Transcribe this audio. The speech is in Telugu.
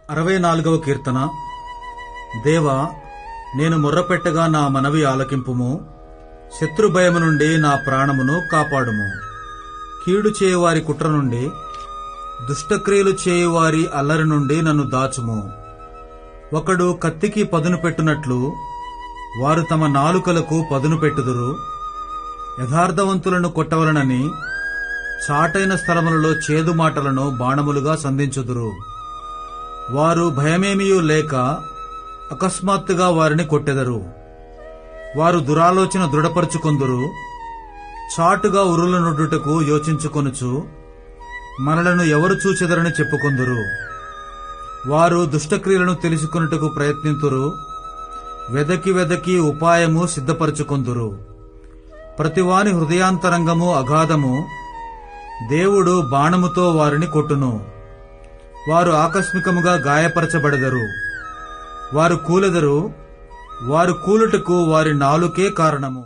64వ కీర్తన. దేవా, నేను మొర్రపెట్టగా నా మనవి ఆలకింపుము. శత్రుభయము నుండి నా ప్రాణమును కాపాడుము. కీడు చేయువారి కుట్ర నుండి, దుష్టక్రియలు చేయువారి అల్లరి నుండి నన్ను దాచుము. ఒకడు కత్తికి పదును పెట్టునట్లు వారు తమ నాలుకలకు పదును పెట్టుదురు. యథార్థవంతులను కొట్టవలనని చాటైన స్థలములలో చేదు మాటలను బాణములుగా సంధించుదురు. వారు భయమేమియూ లేక అకస్మాత్తుగా వారిని కొట్టెదరు. వారు దురాలోచన దృఢపరుచుకొందురు. చాటుగా ఉరులనొడ్డుటకు యోచించుకొనుచు మనలను ఎవరు చూచెదరని చెప్పుకొందురు. వారు దుష్టక్రియలను తెలుసుకొనుటకు ప్రయత్నింతురు. వెదకి వెదకి ఉపాయము సిద్ధపరచుకొందురు. ప్రతివాని హృదయాంతరంగము అగాధము. దేవుడు బాణముతో వారిని కొట్టును. వారు ఆకస్మికముగా గాయపరచబడెదరు. వారు కూలెదరు. వారు కూలుటకు వారి నాలుకే కారణము.